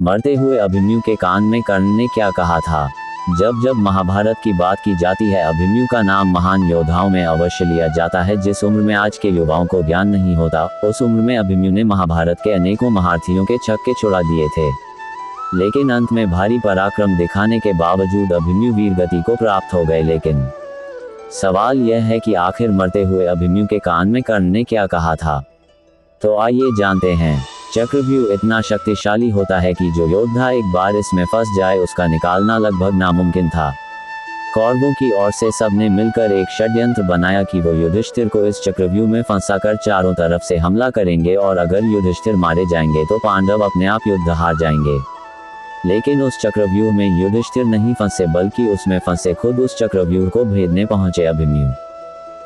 मरते हुए अभिमन्यु के कान में कर्ण ने क्या कहा था। जब जब महाभारत की बात की जाती है, अभिमन्यु का नाम महान योद्धाओं में अवश्य लिया जाता है। जिस उम्र में आज के युवाओं को ज्ञान नहीं होता, उस उम्र में अभिमन्यु ने महाभारत के अनेकों महारथियों के छक्के छुड़ा दिए थे। लेकिन अंत में भारी पराक्रम दिखाने के बावजूद अभिमन्यु वीर गति को प्राप्त हो गए। लेकिन सवाल यह है कि आखिर मरते हुए अभिमन्यु के कान में कर्ण ने क्या कहा था। तो आइए जानते हैं। चक्रव्यूह इतना शक्तिशाली होता है कि जो योद्धा एक बार इसमें फंस जाए, उसका निकालना लगभग नामुमकिन था। कौरवों की ओर से सबने मिलकर एक षड्यंत्र बनाया कि वो युधिष्ठिर को इस चक्रव्यूह में फंसाकर चारों तरफ से हमला करेंगे और अगर युधिष्ठिर मारे जाएंगे तो पांडव अपने आप युद्ध हार जाएंगे। लेकिन उस चक्रव्यूह में युधिष्ठिर नहीं फंसे, बल्कि उसमें फंसे खुद उस चक्रव्यूह को भेदने पहुंचे अभिमन्यु।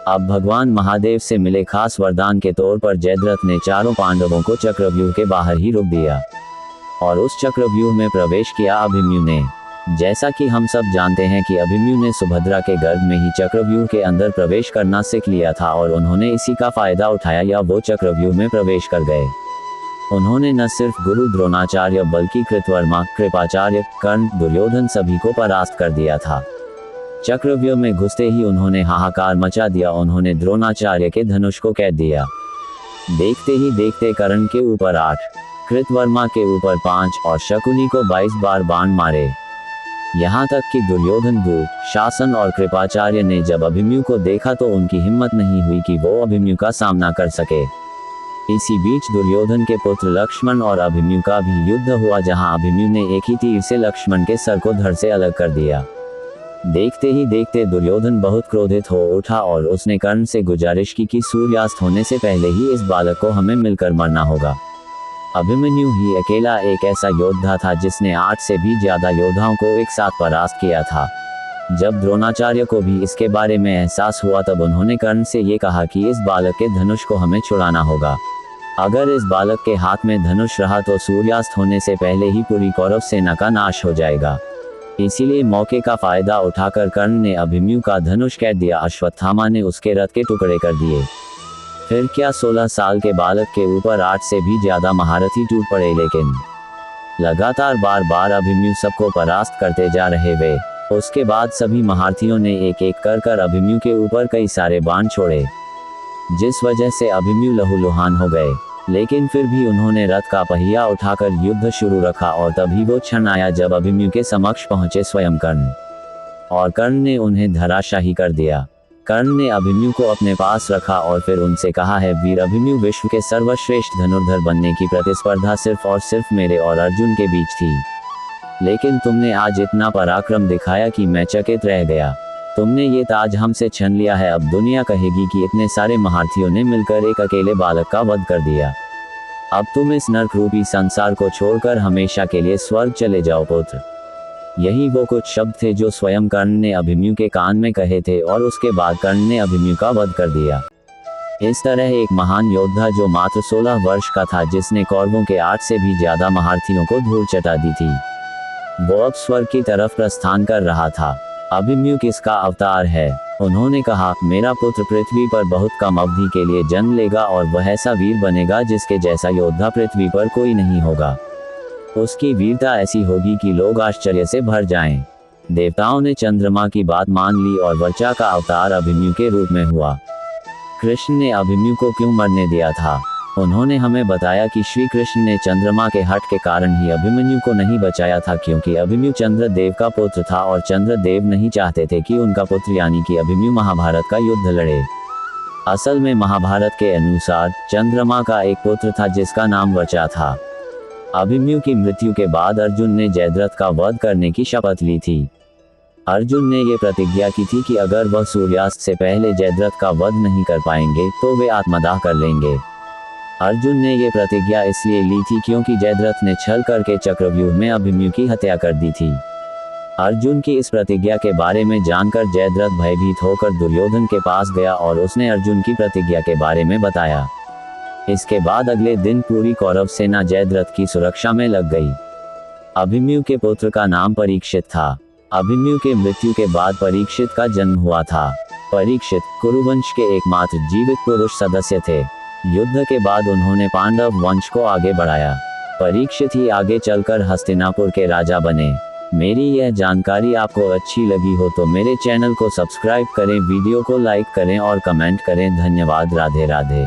अब भगवान महादेव से मिले खास वरदान के तौर पर जयद्रथ ने चारों पांडवों को चक्रव्यूह के बाहर ही रोक दिया और उस चक्रव्यूह में प्रवेश किया अभिमन्यु ने। जैसा कि हम सब जानते हैं कि अभिमन्यु ने सुभद्रा के गर्भ में ही चक्रव्यूह के अंदर प्रवेश करना सीख लिया था और उन्होंने इसी का फायदा उठाया या वो चक्रव्यूह में प्रवेश कर गए। उन्होंने न सिर्फ गुरु द्रोणाचार्य बल्कि कृतवर्मा, कृपाचार्य, कर्ण, दुर्योधन सभी को परास्त कर दिया था। चक्रव्यूह में घुसते ही उन्होंने हाहाकार मचा दिया। उन्होंने द्रोणाचार्य के धनुष को कैद दिया। देखते ही देखते कर्ण के ऊपर 8, कृतवर्मा के ऊपर 5 और शकुनी को 22 बार बाण मारे। यहाँ तक कि दुर्योधन, शासन और कृपाचार्य ने जब अभिमन्यु को देखा तो उनकी हिम्मत नहीं हुई कि वो अभिमन्यु का सामना कर सके। इसी बीच दुर्योधन के पुत्र लक्ष्मण और अभिमन्यु का भी युद्ध हुआ, जहां अभिमन्यु ने एक ही तीर से लक्ष्मण के सर को धड़ से अलग कर दिया। देखते ही देखते दुर्योधन बहुत क्रोधित हो उठा और उसने कर्ण से गुजारिश की कि सूर्यास्त होने से पहले ही इस बालक को हमें मिलकर मरना होगा। अभिमन्यु ही अकेला एक ऐसा योद्धा था जिसने 8 से भी ज्यादा योद्धाओं को एक साथ परास्त किया था। जब द्रोणाचार्य को भी इसके बारे में एहसास हुआ, तब उन्होंने कर्ण से ये कहा कि इस बालक के धनुष को हमें छुड़ाना होगा। अगर इस बालक के हाथ में धनुष रहा तो सूर्यास्त होने से पहले ही पूरी कौरव सेना का नाश हो जाएगा। इसीलिए मौके का फायदा उठाकर कर्ण ने अभिमन्यु का धनुष कैद दिया। अश्वत्थामा ने उसके रथ के टुकड़े कर दिए। फिर क्या 16 साल के बालक के ऊपर 8 से भी ज्यादा महारथी टूट पड़े। लेकिन लगातार बार बार अभिमन्यु सबको परास्त करते जा रहे वे। उसके बाद सभी महारथियों ने एक एक कर अभिमन्यु के ऊपर कई सारे बाण छोड़े, जिस वजह से अभिमन्यु लहूलुहान हो गए। लेकिन फिर भी उन्होंने रथ का पहिया उठाकर युद्ध शुरू रखा और तभी वो क्षण आया जब अभिमन्यु के समक्ष पहुंचे स्वयं कर्ण, और कर्ण ने उन्हें धराशाही कर दिया। कर्ण ने अभिमन्यु को अपने पास रखा और फिर उनसे कहा, है वीर अभिमन्यु, विश्व के सर्वश्रेष्ठ धनुर्धर बनने की प्रतिस्पर्धा सिर्फ और सिर्फ मेरे और अर्जुन के बीच थी। लेकिन तुमने आज इतना पराक्रम दिखाया कि मैं चकित रह गया। तुमने ये ताज हमसे छीन लिया है। अब दुनिया कहेगी कि इतने सारे महारथियों ने मिलकर एक अकेले बालक का वध कर दिया। अब तुम इस नरक रूपी संसार को छोड़कर हमेशा के लिए स्वर्ग चले जाओ पुत्र। यही वो कुछ शब्द थे जो स्वयं कर्ण ने अभिमन्यु के कान में कहे थे और उसके बाद कर्ण ने अभिमन्यु का वध कर दिया। इस तरह एक महान योद्धा जो मात्र 16 वर्ष का था, जिसने कौरवों के 8 से भी ज्यादा महारथियों को धूल चटा दी थी, वो अब स्वर्ग की तरफ प्रस्थान कर रहा था। अभिमन्यु किसका अवतार है? उन्होंने कहा, मेरा पुत्र पृथ्वी पर बहुत कम अवधि के लिए जन्म लेगा और वह ऐसा वीर बनेगा जिसके जैसा योद्धा पृथ्वी पर कोई नहीं होगा। उसकी वीरता ऐसी होगी कि लोग आश्चर्य से भर जाएं। देवताओं ने चंद्रमा की बात मान ली और वर्चा का अवतार अभिमन्यु के रूप में हुआ। कृष्ण ने अभिमन्यु को क्यों मरने दिया था? उन्होंने हमें बताया कि श्री कृष्ण ने चंद्रमा के हट के कारण ही अभिमन्यु को नहीं बचाया था, क्योंकि अभिमन्यु चंद्रदेव का पुत्र था और चंद्रदेव नहीं चाहते थे कि उनका पुत्र यानी कि अभिमन्यु महाभारत का युद्ध लड़े। असल में महाभारत के अनुसार चंद्रमा का एक पुत्र था जिसका नाम वर्चा था। अभिमन्यु की मृत्यु के बाद अर्जुन ने जयद्रथ का वध करने की शपथ ली थी। अर्जुन ने ये प्रतिज्ञा की थी कि अगर वह सूर्यास्त से पहले जयद्रथ का वध नहीं कर पाएंगे तो वे आत्मदाह कर लेंगे। अर्जुन ने ये प्रतिज्ञा इसलिए ली थी क्योंकि जयद्रथ ने छल करके चक्रव्यूह में अभिमन्यु की हत्या कर दी थी। अर्जुन की इस प्रतिज्ञा के बारे में जानकर जयद्रथ भयभीत होकर दुर्योधन के पास गया और उसने अर्जुन की प्रतिज्ञा के बारे में बताया। इसके बाद अगले दिन पूरी कौरव सेना जयद्रथ की सुरक्षा में लग गई। अभिमन्यु के पुत्र का नाम परीक्षित था। अभिमन्यु के मृत्यु के बाद परीक्षित का जन्म हुआ था। परीक्षित कुरुवंश के एकमात्र जीवित पुरुष सदस्य थे। युद्ध के बाद उन्होंने पांडव वंश को आगे बढ़ाया। परीक्षित ही आगे चलकर हस्तिनापुर के राजा बने। मेरी यह जानकारी आपको अच्छी लगी हो तो मेरे चैनल को सब्सक्राइब करें, वीडियो को लाइक करें और कमेंट करें। धन्यवाद। राधे राधे।